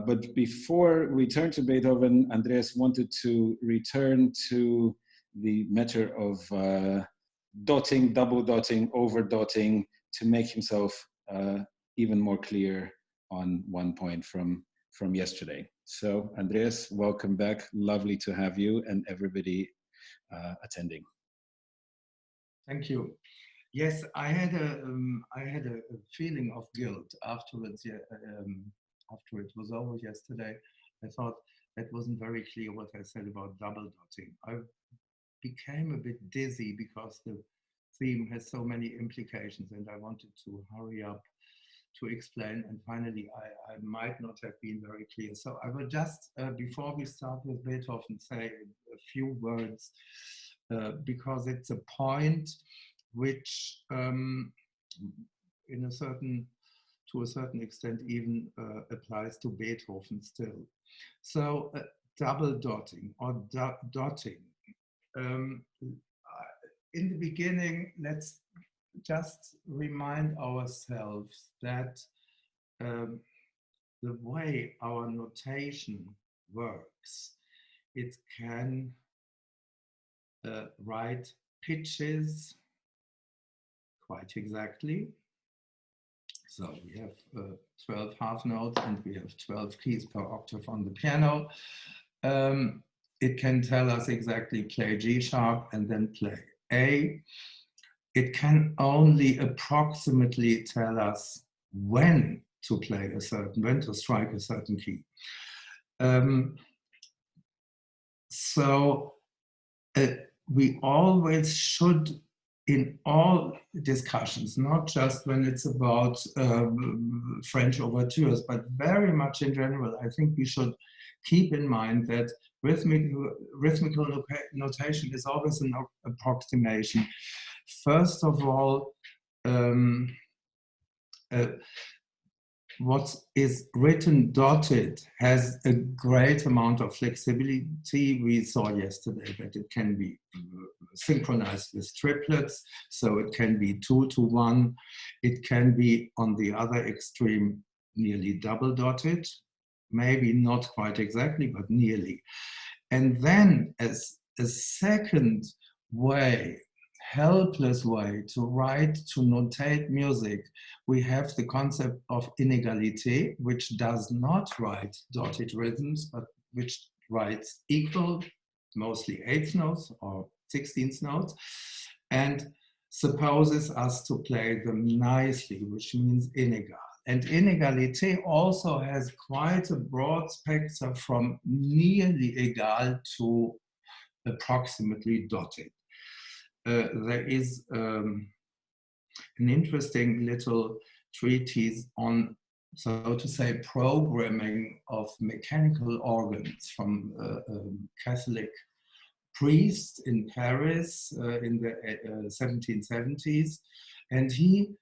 But before we turn to Beethoven, Andreas wanted to return to the matter of dotting, double dotting, over dotting, to make himself even more clear on one point from yesterday. So Andreas, welcome back. Lovely to have you and everybody attending. Thank you. Yes, I had a feeling of guilt afterwards. After it was over yesterday, I thought that wasn't very clear what I said about double dotting. I became a bit dizzy because the theme has so many implications, and I wanted to hurry up to explain. And finally, I might not have been very clear. So I will just, before we start with Beethoven, say a few words because it's a point which, to a certain extent, even applies to Beethoven still. So double dotting or dotting. In the beginning, let's just remind ourselves that the way our notation works, it can write pitches quite exactly. So we have 12 half notes and we have 12 keys per octave on the piano. It can tell us exactly play G sharp and then play A. It can only approximately tell us when to play when to strike a certain key. We always should, in all discussions, not just when it's about French overtures, but very much in general, I think we should keep in mind that rhythmical notation is always an approximation. First of all, what is written dotted has a great amount of flexibility. We saw yesterday that it can be synchronized with triplets, so it can be 2-to-1. It can be, on the other extreme, nearly double dotted, maybe not quite exactly, but nearly. And then as a second way, helpless way to write, to notate music, we have the concept of inégalité, which does not write dotted rhythms, but which writes equal, mostly 8th notes or 16th notes, and supposes us to play them nicely, which means inégal. And inégalité also has quite a broad spectrum from nearly égal to approximately dotted. There is an interesting little treatise on, so to say, programming of mechanical organs from a Catholic priest in Paris in the 1770s. And he,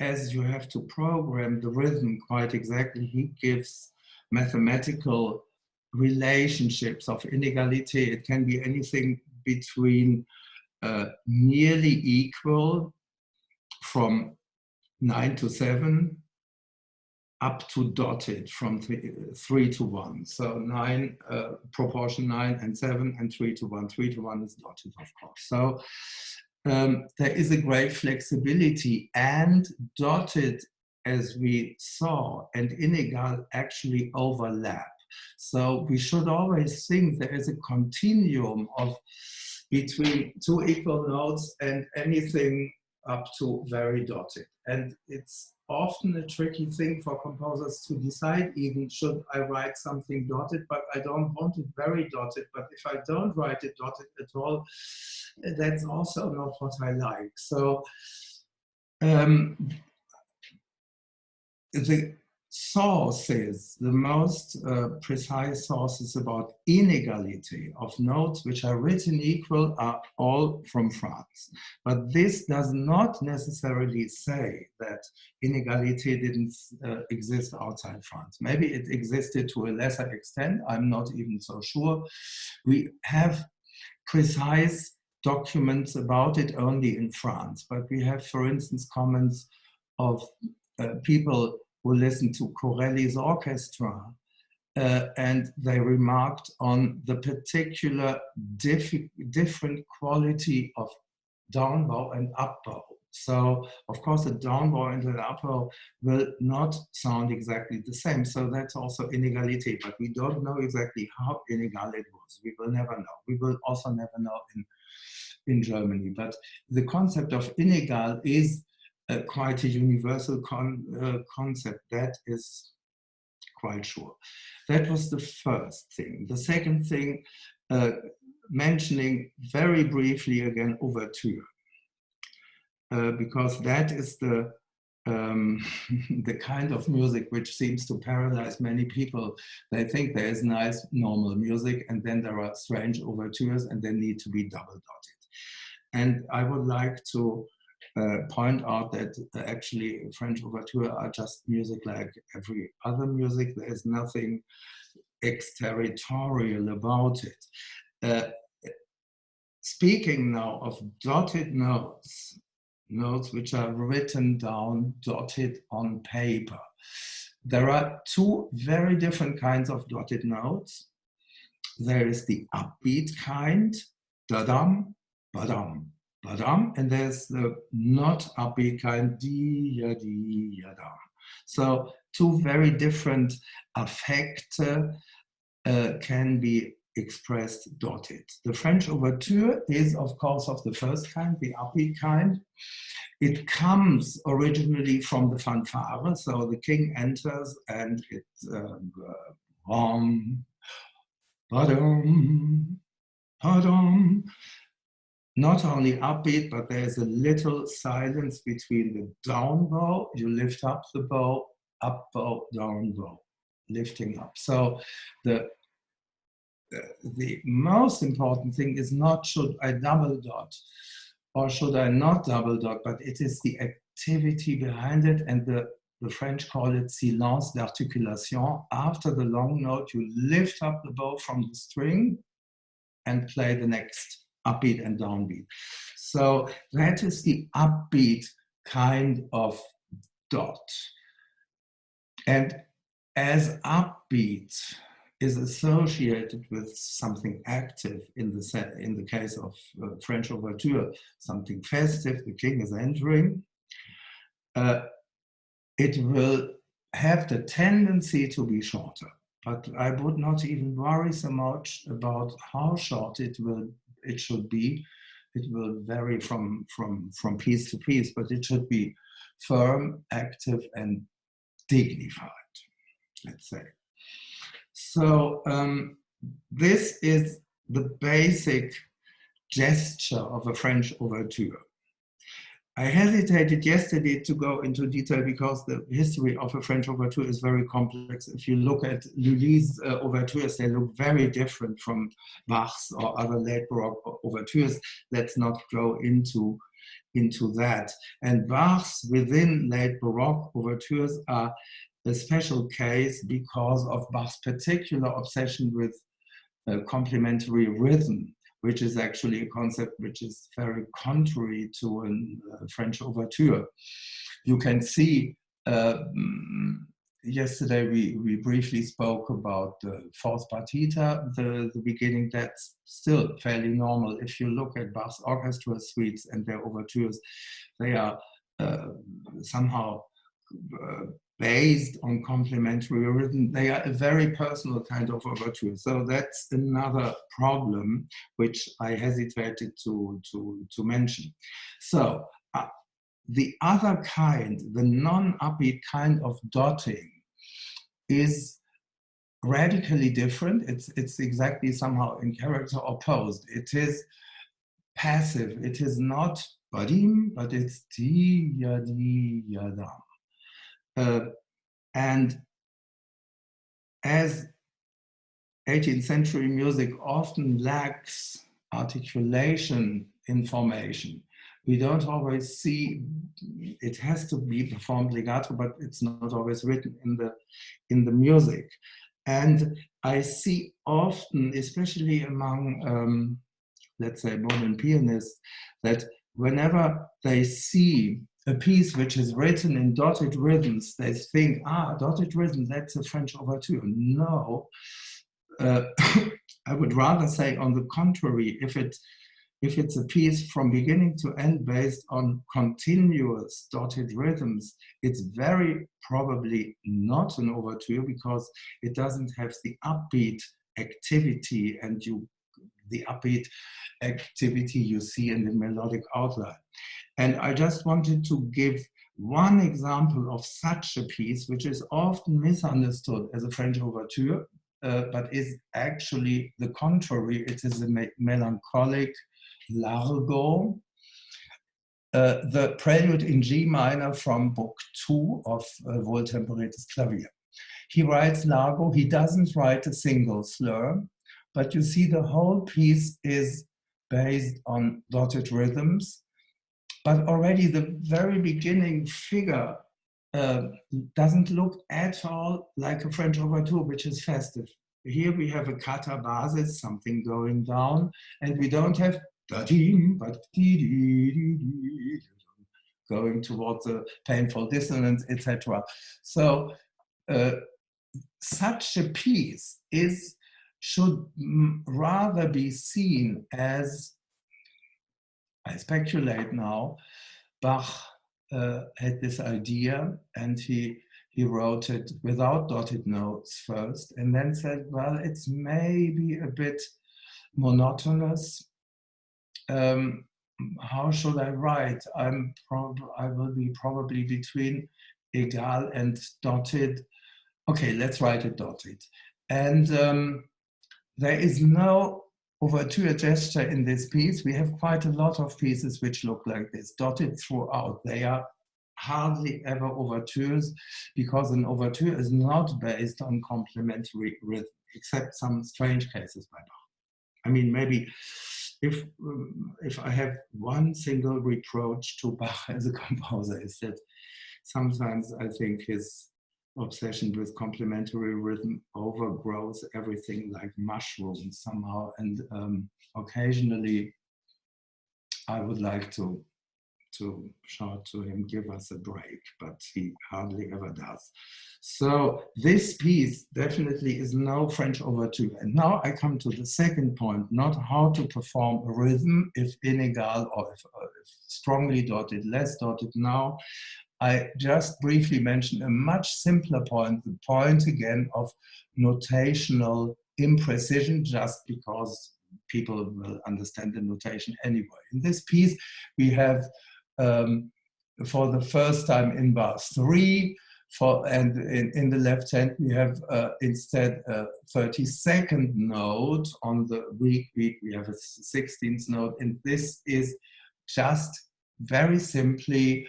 as you have to program the rhythm quite exactly, he gives mathematical relationships of inégalité. It can be anything between nearly equal from 9 to 7 up to dotted from 3 to 1. So 9, proportion 9 and 7 and 3 to 1. 3 to 1 is dotted, of course. So there is a great flexibility, and dotted, as we saw, and inégal actually overlap. So we should always think there is a continuum of between 2 equal notes and anything up to very dotted. And it's often a tricky thing for composers to decide, even should I write something dotted, but I don't want it very dotted. But if I don't write it dotted at all, that's also not what I like. So the sources, the most precise sources about inégalité of notes which are written equal are all from France. But this does not necessarily say that inégalité didn't exist outside France. Maybe it existed to a lesser extent, I'm not even so sure. We have precise documents about it only in France, but we have, for instance, comments of people who listen to Corelli's orchestra and they remarked on the particular different quality of downbow and upbow. So, of course, a downbow and an upbow will not sound exactly the same. So that's also inequality, but we don't know exactly how inequal it was. We will never know. We will also never know in Germany. But the concept of inequal is quite a universal concept. That is quite sure. That was the first thing. The second thing, mentioning very briefly again overture. Because that is the the kind of music which seems to paralyze many people. They think there is nice normal music, and then there are strange overtures, and they need to be double dotted. And I would like to point out that actually French overture are just music like every other music. There is nothing exterritorial about it. Speaking now of dotted notes, notes which are written down, dotted on paper. There are two very different kinds of dotted notes. There is the upbeat kind, da-dum, ba-dum, ba-dum, and there's the not upbeat kind, dee-ya-dee-ya-dum. So two very different affects can be expressed dotted. The French overture is, of course, of the first kind, the upbeat kind. It comes originally from the fanfare, so the king enters and it's ba-dum, ba-dum. Not only upbeat, but there's a little silence between the down bow, you lift up the bow, up bow, down bow, lifting up. So the most important thing is not should I double dot or should I not double dot, but it is the activity behind it, and the French call it silence d'articulation. After the long note, you lift up the bow from the string and play the next upbeat and downbeat. So that is the upbeat kind of dot. And as upbeat is associated with something active in the case of French overture, something festive, the king is entering, it will have the tendency to be shorter. But I would not even worry so much about how short it should be. It will vary from piece to piece, but it should be firm, active, and dignified, let's say. So this is the basic gesture of a French overture. I hesitated yesterday to go into detail because the history of a French overture is very complex. If you look at Lully's overtures, they look very different from Bach's or other late Baroque overtures. Let's not go into that. And Bach's within late Baroque overtures are a special case because of Bach's particular obsession with complementary rhythm, which is actually a concept which is very contrary to a French overture. You can see, yesterday we briefly spoke about the fourth partita, the beginning. That's still fairly normal. If you look at Bach's orchestral suites and their overtures, they are somehow based on complementary rhythm. They are a very personal kind of overture. So that's another problem which I hesitated to mention. So the other kind, the non-upbeat kind of dotting, is radically different. It's exactly somehow in character opposed. It is passive. It is not badim, but it's di-ya-di-ya-dam. And as 18th century music often lacks articulation information, we don't always see, it has to be performed legato, but it's not always written in the music. And I see often, especially among, let's say, modern pianists, that whenever they see a piece which is written in dotted rhythms, they think, dotted rhythm, that's a French overture. No, I would rather say on the contrary, if it's a piece from beginning to end based on continuous dotted rhythms, it's very probably not an overture because it doesn't have the upbeat activity and the upbeat activity you see in the melodic outline. And I just wanted to give one example of such a piece, which is often misunderstood as a French overture, but is actually the contrary. It is a melancholic largo, the prelude in G minor from Book 2 of Well-Tempered Clavier. He writes largo, he doesn't write a single slur, but you see the whole piece is based on dotted rhythms, but already the very beginning figure doesn't look at all like a French overture, which is festive. Here we have a catabasis, something going down, and we don't have da-dee, but dee-dee-dee-dee, going towards the painful dissonance, etc. So such a piece should rather be seen as, I speculate now, Bach had this idea and he wrote it without dotted notes first and then said, well, it's maybe a bit monotonous. How should I write? I will be probably between egal and dotted. Okay, let's write it dotted. And there is no overture gesture in this piece. We have quite a lot of pieces which look like this, dotted throughout. They are hardly ever overtures because an overture is not based on complementary rhythm, except some strange cases by Bach. I mean, maybe if I have one single reproach to Bach as a composer is that sometimes I think his obsession with complementary rhythm overgrows everything like mushrooms somehow, and occasionally I would like to shout to him, give us a break, but he hardly ever does. So this piece definitely is no French overture. And now I come to the second point, not how to perform a rhythm, if inegal or if strongly dotted, less dotted. Now I just briefly mentioned a much simpler point, the point again of notational imprecision, just because people will understand the notation anyway. In this piece, we have, for the first time in bar 3, and in the left hand, we have instead a 32nd note. On the weak beat, we have a 16th note, and this is just very simply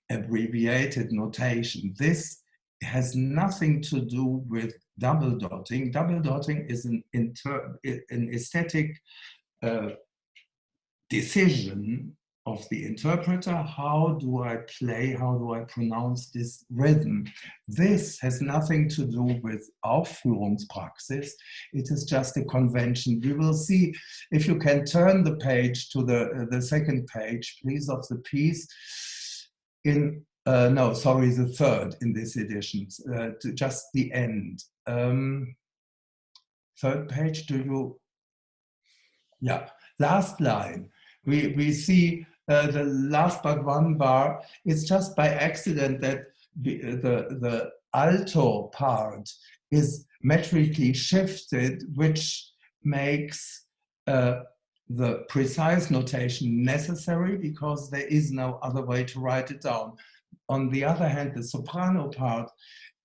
abbreviated notation. This has nothing to do with double dotting. Double dotting is an aesthetic decision of the interpreter. How do I play? How do I pronounce this rhythm? This has nothing to do with Aufführungspraxis. It is just a convention. We will see if you can turn the page to the second page, please, of the piece. No, sorry, the third in this edition, to just the end. Third page, do you? Yeah, last line. We see the last but one bar. It's just by accident that the alto part is metrically shifted, which makes the precise notation necessary because there is no other way to write it down. On the other hand, the soprano part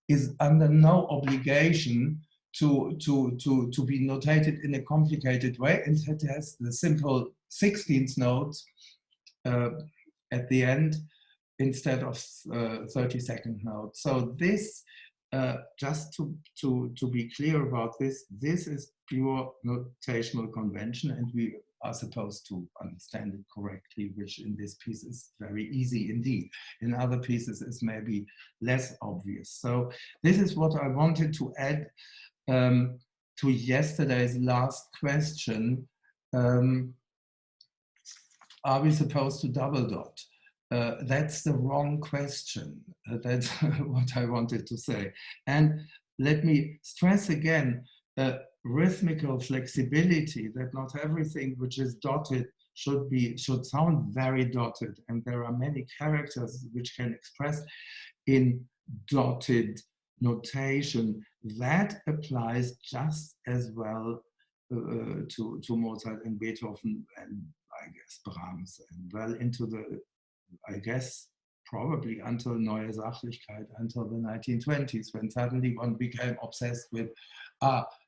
is under no obligation to be notated in a complicated way, and it has the simple 16th note at the end instead of 32nd note. So this, just to be clear about this, this is pure notational convention, and we are supposed to understand it correctly, which in this piece is very easy indeed. In other pieces it's maybe less obvious. So this is what I wanted to add to yesterday's last question. are we supposed to double dot? That's the wrong question. That's what I wanted to say. And let me stress again, rhythmical flexibility, that not everything which is dotted should sound very dotted. And there are many characters which can express in dotted notation. That applies just as well to Mozart and Beethoven and I guess Brahms, and well into the, I guess, probably until Neue Sachlichkeit, until the 1920s, when suddenly one became obsessed with,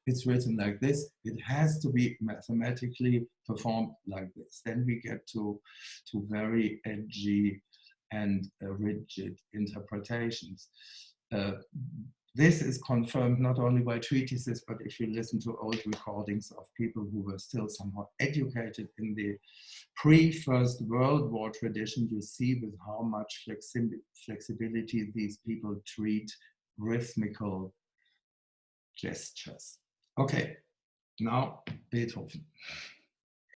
it's written like this, it has to be mathematically performed like this. Then we get to very edgy and rigid interpretations. This is confirmed not only by treatises, but if you listen to old recordings of people who were still somehow educated in the pre-First World War tradition, you see with how much flexibility these people treat rhythmical gestures. Okay, now Beethoven.